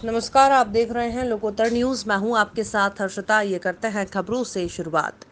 नमस्कार, आप देख रहे हैं लोकोत्तर न्यूज। मैं हूं आपके साथ हर्षिता। ये करते हैं खबरों से शुरुआत।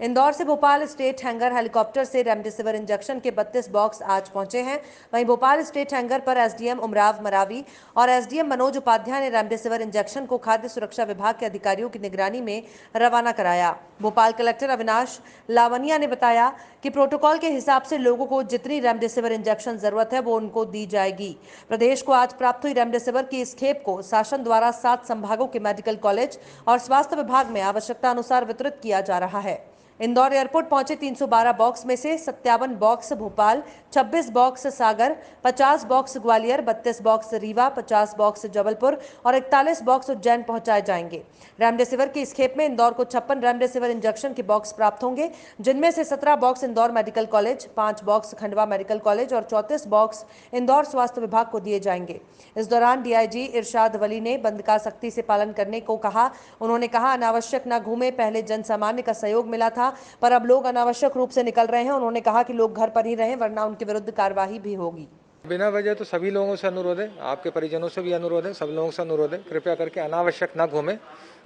इंदौर से भोपाल स्टेट हैंगर हेलीकॉप्टर से रेमडेसिविर इंजेक्शन के 32 बॉक्स आज पहुंचे हैं। वहीं भोपाल स्टेट हैंगर पर एसडीएम उमराव मरावी और एसडीएम मनोज उपाध्याय ने रेमडेसिविर इंजेक्शन को खाद्य सुरक्षा विभाग के अधिकारियों की निगरानी में रवाना कराया। भोपाल कलेक्टर अविनाश लावनिया ने बताया कि प्रोटोकॉल के हिसाब से लोगों को जितनी रेमडेसिविर इंजेक्शन जरूरत है वो उनको दी जाएगी। प्रदेश को आज प्राप्त हुई रेमडेसिविर की इस खेप को शासन द्वारा 7 संभागों के मेडिकल कॉलेज और स्वास्थ्य विभाग में आवश्यकता अनुसार वितरित किया जा रहा है। इंदौर एयरपोर्ट पहुंचे 312 बॉक्स में से 57 बॉक्स भोपाल, 26 बॉक्स सागर, 50 box Gwalior, 32 box Rewa, 50 box Jabalpur और 41 बॉक्स उज्जैन पहुंचाए जाएंगे। रेमडेसिविर की इस खेप में इंदौर को 56 रेमडेसिविर इंजेक्शन के बॉक्स प्राप्त होंगे, जिनमें से 17 box Indore medical college, 5 box Khandwa medical college और 34 बॉक्स इंदौर स्वास्थ्य विभाग को दिए जाएंगे। इस दौरान डीआईजी इरशाद वली ने बंद का सख्ती से पालन करने को कहा। उन्होंने कहा, अनावश्यक न घूमे। पहले जन सामान्य का सहयोग मिला था, पर अब लोग अनावश्यक रूप से निकल रहे हैं। उन्होंने कहा कि लोग घर पर ही रहें, वरना उनके विरुद्ध कार्रवाई भी होगी। बिना वजह तो सभी लोगों से अनुरोध है, आपके परिजनों से भी अनुरोध है, सब लोगों से अनुरोध है, कृपया करके अनावश्यक ना घूमें।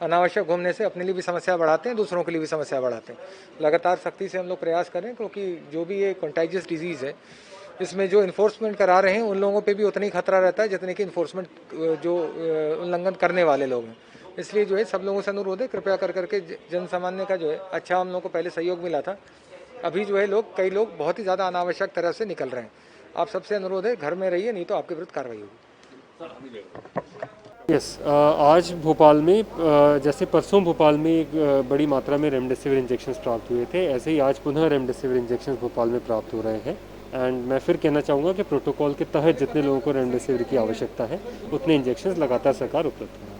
अनावश्यक घूमने से अपने लिए भी समस्या बढ़ाते हैं, दूसरों के लिए भी समस्या बढ़ाते हैं। लगातार सख्ती से हम लोग प्रयास करें, क्योंकि जो भी ये कंटाइजियस डिजीज़ है, इसमें जो इन्फोर्समेंट करा रहे हैं उन लोगों पे भी उतना ही खतरा रहता है जितने कि इन्फोर्समेंट जो उल्लंघन करने वाले लोग हैं। इसलिए जो है सब लोगों से अनुरोध है, कृपया कर करके जन सामान्य का जो है अच्छा हम लोगों को पहले सहयोग मिला था। अभी जो है कई लोग बहुत ही ज़्यादा अनावश्यक तरह से निकल रहे हैं। आप सबसे अनुरोध है, घर में रहिए, नहीं तो आपके विरुद्ध कार्रवाई होगी। यस, आज भोपाल में जैसे परसों भोपाल में एक बड़ी मात्रा में रेमडेसिविर इंजेक्शंस प्राप्त हुए थे, ऐसे ही आज पुनः रेमडेसिविर इंजेक्शंस भोपाल में प्राप्त हो रहे हैं। एंड मैं फिर कहना चाहूँगा कि प्रोटोकॉल के तहत जितने लोगों को रेमडेसिविर की आवश्यकता है उतने इंजेक्शंस लगातार सरकार उपलब्ध करा रही है।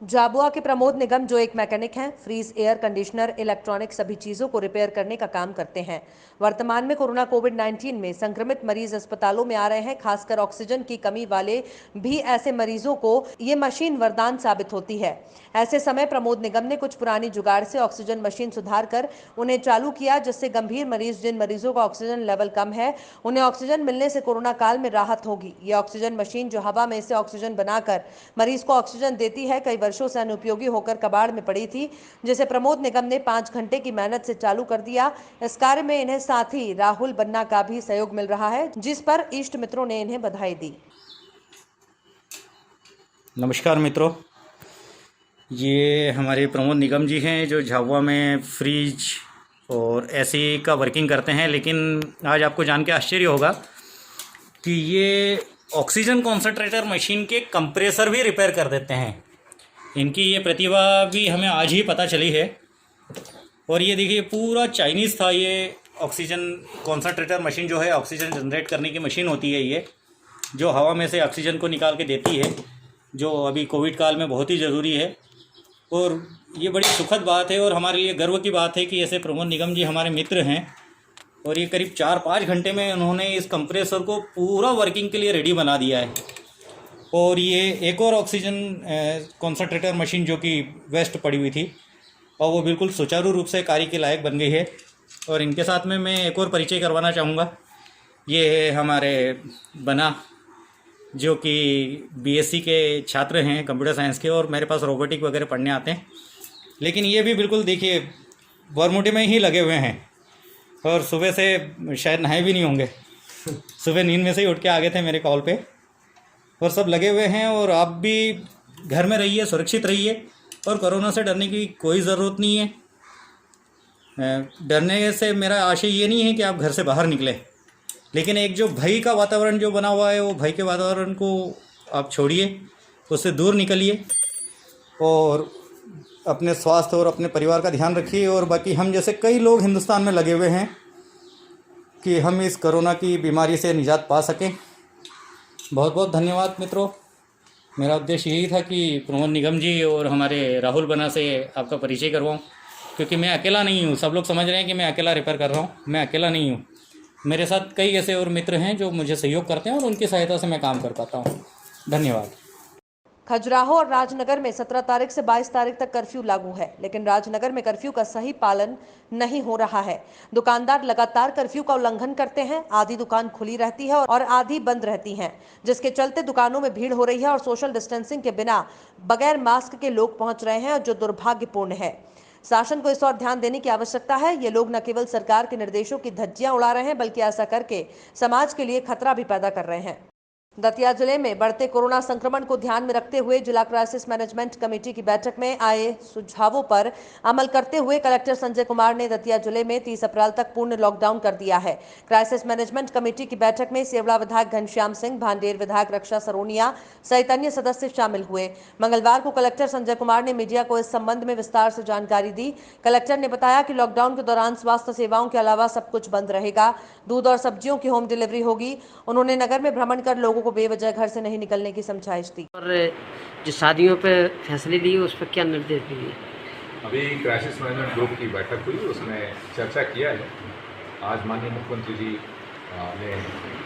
झाबुआ के प्रमोद निगम, जो एक मैकेनिक हैं, फ्रीज, एयर कंडीशनर, इलेक्ट्रॉनिक सभी चीजों को रिपेयर करने का काम करते हैं। वर्तमान में कोरोना कोविड-19 में संक्रमित मरीज अस्पतालों में आ रहे हैं। खासकर ऑक्सीजन की कमी वाले भी ऐसे मरीजों को ये मशीन वरदान साबित होती है। ऐसे समय प्रमोद निगम ने कुछ पुरानी जुगाड़ से ऑक्सीजन मशीन सुधार कर उन्हें चालू किया, जिससे गंभीर मरीज, जिन मरीजों का ऑक्सीजन लेवल कम है, उन्हें ऑक्सीजन मिलने से कोरोना काल में राहत होगी। ये ऑक्सीजन मशीन, जो हवा में से ऑक्सीजन बनाकर मरीज को ऑक्सीजन देती है, कई वर्षों से अनुपयोगी होकर कबाड़ में पड़ी थी, जिसे प्रमोद निगम ने 5 घंटे की मेहनत से चालू कर दिया। इस कार्य में इन्हें साथी राहुल बन्ना का भी सहयोग मिल रहा है, जिस पर इष्ट मित्रों ने इन्हें बधाई दी। नमस्कार मित्रों, ये हमारे प्रमोद निगम जी हैं जो झाबुआ में फ्रिज और एसी का वर्किंग करते हैं। लेकिन आज आपको जान के आश्चर्य होगा कि ये ऑक्सीजन कॉन्सनट्रेटर मशीन के कंप्रेसर भी रिपेयर कर देते हैं। इनकी ये प्रतिभा भी हमें आज ही पता चली है। और ये देखिए, पूरा चाइनीज़ था। ये ऑक्सीजन कॉन्सनट्रेटर मशीन जो है, ऑक्सीजन जनरेट करने की मशीन होती है ये, जो हवा में से ऑक्सीजन को निकाल के देती है, जो अभी कोविड काल में बहुत ही ज़रूरी है। और ये बड़ी सुखद बात है और हमारे लिए गर्व की बात है कि ऐसे प्रमोद निगम जी हमारे मित्र हैं। और ये करीब 4-5 घंटे में उन्होंने इस कंप्रेसर को पूरा वर्किंग के लिए रेडी बना दिया है। और ये एक और ऑक्सीजन कॉन्सनट्रेटर मशीन जो कि वेस्ट पड़ी हुई थी, और वो बिल्कुल सुचारू रूप से कार्य के लायक बन गई है। और इनके साथ में मैं एक और परिचय करवाना चाहूँगा। ये है हमारे बना, जो कि बीएससी के छात्र हैं कंप्यूटर साइंस के, और मेरे पास रोबोटिक वगैरह पढ़ने आते हैं। लेकिन ये भी बिल्कुल देखिए बरमुडे में ही लगे हुए हैं, और सुबह से शायद नहाए भी नहीं होंगे। सुबह नींद में से ही उठ के आ गए थे मेरे कॉल पे, और सब लगे हुए हैं। और आप भी घर में रहिए, सुरक्षित रहिए, और कोरोना से डरने की कोई ज़रूरत नहीं है। डरने से मेरा आशय ये नहीं है कि आप घर से बाहर निकलें, लेकिन एक जो भय का वातावरण जो बना हुआ है, वो भय के वातावरण को आप छोड़िए, उससे दूर निकलिए, और अपने स्वास्थ्य और अपने परिवार का ध्यान रखिए। और बाकी हम जैसे कई लोग हिंदुस्तान में लगे हुए हैं कि हम इस कोरोना की बीमारी से निजात पा सकें। बहुत बहुत धन्यवाद मित्रों। मेरा उद्देश्य यही था कि प्रमोद निगम जी और हमारे राहुल बना से आपका परिचय करवाऊँ, क्योंकि मैं अकेला नहीं हूँ। सब लोग समझ रहे हैं कि मैं अकेला रिपेयर कर रहा हूँ, मैं अकेला नहीं हूँ। मेरे साथ कई ऐसे और मित्र हैं जो मुझे सहयोग करते हैं, और उनकी सहायता से मैं काम कर पाता हूँ। धन्यवाद। खजुराहो और राजनगर में 17 तारीख से 22 तारीख तक कर्फ्यू लागू है, लेकिन राजनगर में कर्फ्यू का सही पालन नहीं हो रहा है। दुकानदार लगातार कर्फ्यू का उल्लंघन करते हैं। आधी दुकान खुली रहती है और आधी बंद रहती हैं, जिसके चलते दुकानों में भीड़ हो रही है और सोशल डिस्टेंसिंग के बिना बगैर मास्क के लोग पहुंच रहे हैं, जो दुर्भाग्यपूर्ण है। शासन को इस ओर ध्यान देने की आवश्यकता है। ये लोग न केवल सरकार के निर्देशों की धज्जियां उड़ा रहे हैं, बल्कि ऐसा करके समाज के लिए खतरा भी पैदा कर रहे हैं। दतिया जिले में बढ़ते कोरोना संक्रमण को ध्यान में रखते हुए जिला क्राइसिस मैनेजमेंट कमेटी की बैठक में आए सुझावों पर अमल करते हुए कलेक्टर संजय कुमार ने दतिया जिले में 30 अप्रैल तक पूर्ण लॉकडाउन कर दिया है। क्राइसिस मैनेजमेंट कमेटी की बैठक में सेवड़ा विधायक घनश्याम सिंह, भांडेर विधायक रक्षा सरोनिया सहित अन्य सदस्य शामिल हुए। मंगलवार को कलेक्टर संजय कुमार ने मीडिया को इस संबंध में विस्तार से जानकारी दी। कलेक्टर ने बताया कि लॉकडाउन के दौरान स्वास्थ्य सेवाओं के अलावा सब कुछ बंद रहेगा। दूध और सब्जियों की होम डिलीवरी होगी। उन्होंने नगर में भ्रमण कर लोगों को बेवजह घर से नहीं निकलने की समझाइश दी। और जो शादियों पे फैसले लिए उस पर क्या निर्देश दिए? अभी क्राइसिस मैनेजमेंट ग्रुप की बैठक हुई, उसमें चर्चा किया है। आज माननीय मुख्यमंत्री जी ने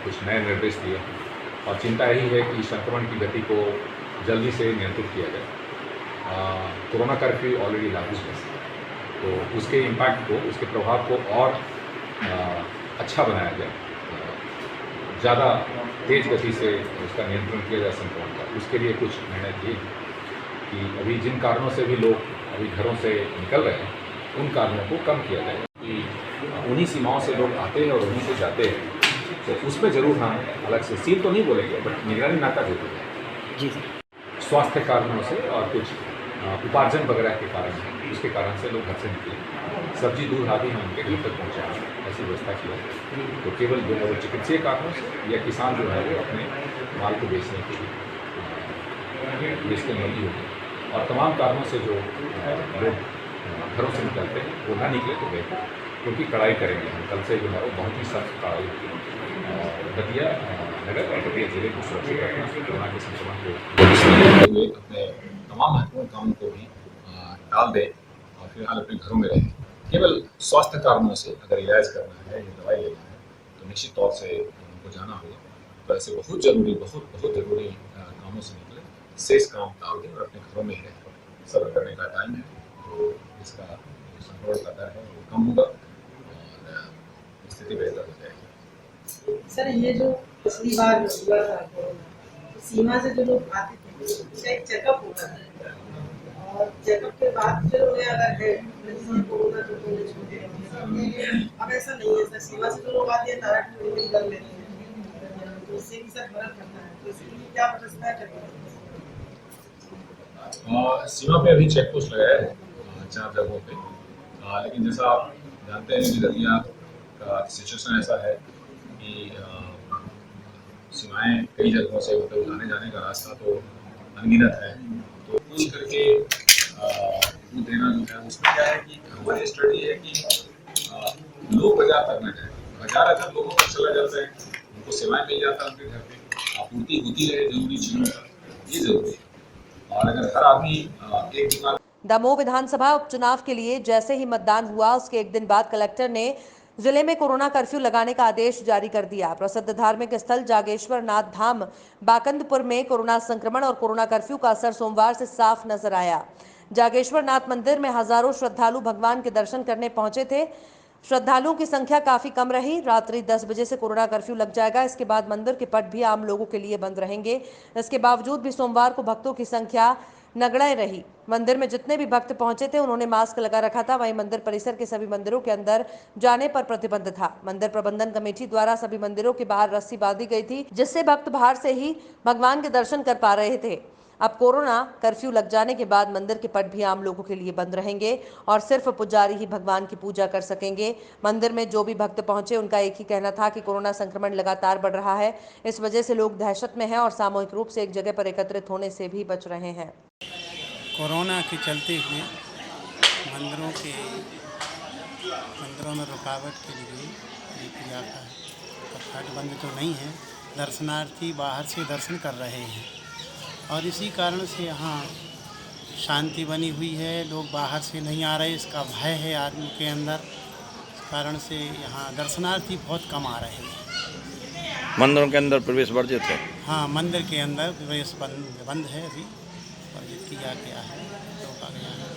कुछ नए निर्देश दिए और चिंता यही है कि संक्रमण की गति को जल्दी से नियंत्रित किया जाए। कोरोना कर्फ्यू ऑलरेडी लागू है, तो उसके इम्पैक्ट को, उसके प्रभाव को और अच्छा बनाया जाए, ज़्यादा तेज़ गति से उसका नियंत्रण किया जाए संक्रमण का। उसके लिए कुछ निर्णय लिए कि अभी जिन कारणों से भी लोग अभी घरों से निकल रहे हैं, उन कारणों को कम किया जाए कि उन्हीं सीमाओं से लोग आते हैं और उन्हीं से जाते हैं, तो उस पर ज़रूर हम अलग से सील तो नहीं बोलेंगे, बट निगरानी नाका जरूर है जी। स्वास्थ्य कारणों से और कुछ उपार्जन वगैरह के कारण, उसके कारण से लोग घर से निकले। सब्जी दूध आदि हम उनके घर तक पहुँचाएँ, ऐसी व्यवस्था की है। तो केवल जो है वो चिकित्सीय कारणों से या किसान जो है वो अपने माल को बेचने के लिए बेचने लगी होगी, और तमाम कारणों से जो लोग घरों से निकलते हैं वो ना निकले तो बेहतर, क्योंकि कड़ाई करेंगे हम कल से, जो है वो बहुत ही सख्त कड़ाई होगी। दतिया नगर और दतिया जिले को सुरक्षित रखना, कोरोना के संक्रमण को हुए अपने तमाम महत्वपूर्ण कामों को भी टाल दें और फिलहाल अपने घरों में रहें। केवल स्वास्थ्य कारणों से अगर इलाज करना है या दवाई लेना है तो निश्चित तौर से उनको जाना होगा। तो ऐसे बहुत ज़रूरी कामों से निकले, शेष काम टाल दें और अपने घरों में ही रहें। सब्र करने का टाइम है, तो इसका संक्रमण का दर है वो कम होगा और स्थिति बेहतर हो जाएगी। सर, ये जो पिछली बार हुआ था तो सीमा से जो लोग आते थे उसका एक चेकअप होता है, और चेकअप के बाद फिर उन्हें अगर है कोरोना तो उन्हें छूटे हैं। अब ऐसा नहीं है सर, सीमा से जो लोग आते हैं डायरेक्ट कर लेते हैं, तो इससे भी सर फर्क पड़ता है। तो इसके लिए क्या व्यवस्था करेंगे? सीमा पे अभी चेक पोस्ट लगाया है 4 जगहों पे, लेकिन जैसा आप जानते हैं कि दतिया का सिचुएशन ऐसा है कि सीमाएं कई जगहों से, मतलब आने जाने का रास्ता तो अनगिनत है। तो पूछ करके दूध देना जो है उसमें क्या है कि हमारी स्ट्रेटजी है कि लोग बाजार तक न जाए। बाजार अगर लोगों तक चला जाता है, उनको सेवाएं मिल जाता है, उनके घर पे आपूर्ति होती रहे जरूरी चीज़ों का, ये जरूरी है। और अगर हर आदमी एक दुकान। दमोह विधानसभा उपचुनाव के लिए जैसे ही मतदान हुआ, उसके एक दिन बाद कलेक्टर ने जिले में कोरोना कर्फ्यू लगाने का आदेश जारी कर दिया। प्रसिद्ध धार्मिक स्थल जागेश्वर नाथ धाम बाकंदपुर में कोरोना संक्रमण और कोरोना कर्फ्यू का असर सोमवार से साफ नजर आया। जागेश्वर नाथ मंदिर में हजारों श्रद्धालु भगवान के दर्शन करने पहुंचे थे। श्रद्धालुओं की संख्या काफी कम रही। रात्रि 10 बजे से कोरोना कर्फ्यू लग जाएगा। इसके बाद मंदिर के पट भी आम लोगों के लिए बंद रहेंगे। इसके बावजूद भी सोमवार को भक्तों की संख्या नगण्य रही। मंदिर में जितने भी भक्त पहुंचे थे उन्होंने मास्क लगा रखा था। वहीं मंदिर परिसर के सभी मंदिरों के अंदर जाने पर प्रतिबंध था। मंदिर प्रबंधन कमेटी द्वारा सभी मंदिरों के बाहर रस्सी बांधी गई थी, जिससे भक्त बाहर से ही भगवान के दर्शन कर पा रहे थे। अब कोरोना कर्फ्यू लग जाने के बाद मंदिर के पट भी आम लोगों के लिए बंद रहेंगे और सिर्फ पुजारी ही भगवान की पूजा कर सकेंगे। मंदिर में जो भी भक्त पहुंचे उनका एक ही कहना था कि कोरोना संक्रमण लगातार बढ़ रहा है, इस वजह से लोग दहशत में हैं और सामूहिक रूप से एक जगह पर एकत्रित होने से भी बच रहे हैं। कोरोना के चलते हुए मंदिरों में रुकावट के लिए किया था। कपाट बंद तो नहीं है, दर्शनार्थी बाहर से दर्शन कर रहे हैं और इसी कारण से यहाँ शांति बनी हुई है। लोग बाहर से नहीं आ रहे, इसका भय है आदमी के अंदर, इस कारण से यहाँ दर्शनार्थी बहुत कम आ रहे हैं। मंदिरों के अंदर प्रवेश वर्जित है? हाँ, मंदिर के अंदर प्रवेश बंद है अभी। आयोजित किया गया है, रोका गया है।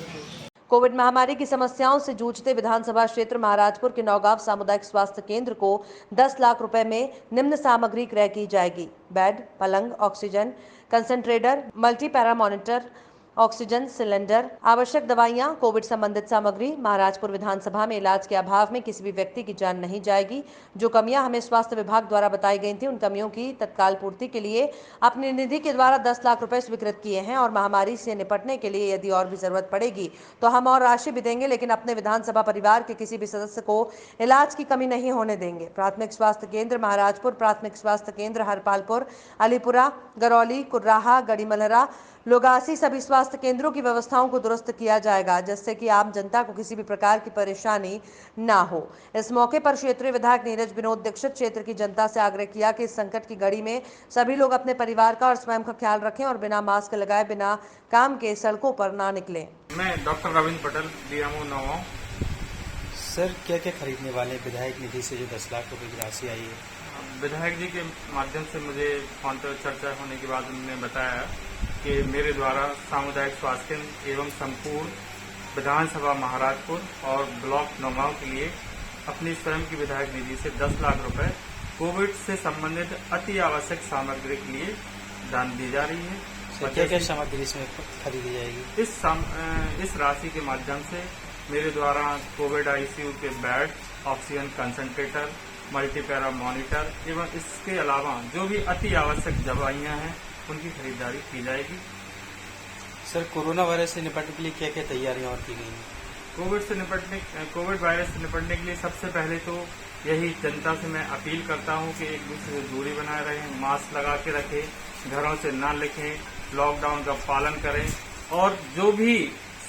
कोविड महामारी की समस्याओं से जूझते विधानसभा क्षेत्र महाराजपुर के नौगांव सामुदायिक स्वास्थ्य केंद्र को 10 लाख रुपए में निम्न सामग्री क्रय की जाएगी। बेड, पलंग, oxygen concentrator, multi para monitor, oxygen cylinder, आवश्यक दवाइयां, कोविड संबंधित सामग्री। महाराजपुर विधानसभा में इलाज के अभाव में किसी भी व्यक्ति की जान नहीं जाएगी। जो कमियां हमें स्वास्थ्य विभाग द्वारा बताई गई थी, उन कमियों की तत्काल पूर्ति के लिए अपनी निधि के द्वारा 10 लाख रुपए स्वीकृत किए हैं और महामारी से निपटने के लिए यदि और भी जरूरत पड़ेगी तो हम और राशि भी देंगे, लेकिन अपने विधानसभा परिवार के किसी भी सदस्य को इलाज की कमी नहीं होने देंगे। प्राथमिक स्वास्थ्य केंद्र महाराजपुर, प्राथमिक स्वास्थ्य केंद्र हरपालपुर, अलीपुरा, गरौली, कुर्राहा, गढ़ीमलहरा, लोगासी सभी स्वास्थ्य केंद्रों की व्यवस्थाओं को दुरुस्त किया जाएगा, जिससे कि आम जनता को किसी भी प्रकार की परेशानी ना हो। इस मौके पर क्षेत्रीय विधायक नीरज विनोद दीक्षित क्षेत्र की जनता से आग्रह किया कि इस संकट की घड़ी में सभी लोग अपने परिवार का और स्वयं का ख्याल रखें और बिना मास्क लगाए बिना काम के सड़कों पर ना निकलें। मैं doctor Ravindra Patel, DMO Naugaon. Sir, क्या क्या खरीदने वाले विधायक निधि से जो 10 लाख रुपए की राशि आई है? विधायक जी के माध्यम से मुझे फोन पर चर्चा होने के बाद उन्होंने बताया कि मेरे द्वारा सामुदायिक स्वास्थ्य केंद्र एवं संपूर्ण विधानसभा महाराजपुर और ब्लॉक नौगांव के लिए अपनी स्वयं की विधायक निधि से 10 लाख रुपए कोविड से संबंधित अति आवश्यक सामग्री के लिए दान दी जा रही है। क्या क्या सामग्री इसमें खरीदी जाएगी? इस राशि के माध्यम से मेरे द्वारा कोविड आईसीयू के bed, oxygen concentrator, multipara monitor एवं इसके अलावा जो भी अति आवश्यक दवाइयां हैं उनकी खरीदारी की जाएगी। सर, कोरोना वायरस से निपटने के लिए क्या क्या तैयारियां और की गई हैं? कोविड वायरस से निपटने के लिए सबसे पहले तो यही जनता से मैं अपील करता हूं कि एक दूसरे से दूरी बनाए रहें, मास्क लगा के रखें, घरों से ना लिखें, लॉकडाउन का पालन करें और जो भी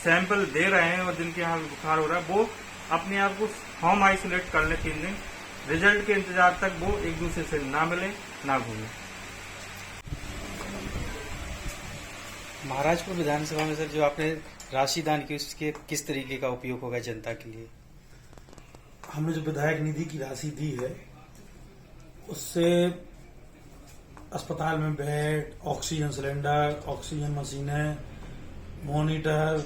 सैंपल दे रहे हैं और जिनके यहाँ बुखार हो रहा है वो अपने आप को होम आइसोलेट कर ले 3 दिन। रिजल्ट के इंतजार तक वो एक दूसरे से ना मिले, ना घूमें। महाराजपुर विधानसभा में सर जो आपने राशि दान की उसके किस तरीके का उपयोग होगा जनता के लिए? हमने जो विधायक निधि की राशि दी है उससे अस्पताल में बेड, ऑक्सीजन सिलेंडर, ऑक्सीजन मशीनें, मॉनिटर,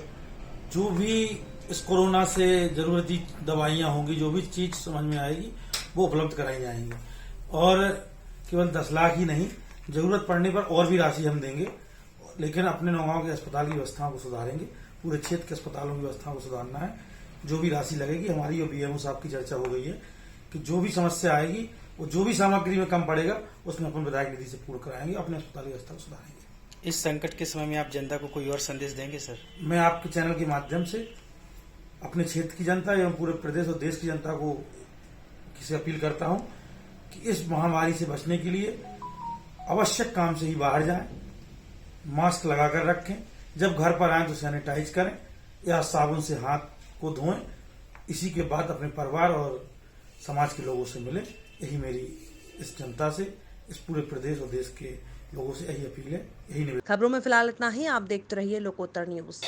जो भी इस कोरोना से जरूरती दवाइयां होंगी, जो भी चीज समझ में आएगी वो उपलब्ध कराई जाएंगी। और केवल 10 लाख ही नहीं, जरूरत पड़ने पर और भी राशि हम देंगे, लेकिन अपने नौगांव के अस्पताल की व्यवस्थाओं को सुधारेंगे। पूरे क्षेत्र के अस्पतालों की व्यवस्थाओं को सुधारना है। जो भी राशि लगेगी, हमारी और बीएमओ साहब की चर्चा हो गई है कि जो भी समस्या आएगी वो जो भी सामग्री में कम पड़ेगा उसमें अपन विधायक निधि से पूर्ण कराएंगे, अपने अस्पताल की व्यवस्था को सुधारेंगे। इस संकट के समय में आप जनता को कोई और संदेश देंगे सर? मैं आपके चैनल के माध्यम से अपने क्षेत्र की जनता एवं पूरे प्रदेश और देश की जनता को किसी अपील करता हूं कि इस महामारी से बचने के लिए आवश्यक काम से ही बाहर जाएं, मास्क लगाकर रखें, जब घर पर आएं तो सैनिटाइज करें या साबुन से हाथ को धोएं। इसी के बाद अपने परिवार और समाज के लोगों से मिलें। यही मेरी इस जनता से, इस पूरे प्रदेश और देश के लोगों से यही अपील है, यही निवेदन। खबरों में फिलहाल इतना ही। आप देखते रहिए लोकोत्तर न्यूज।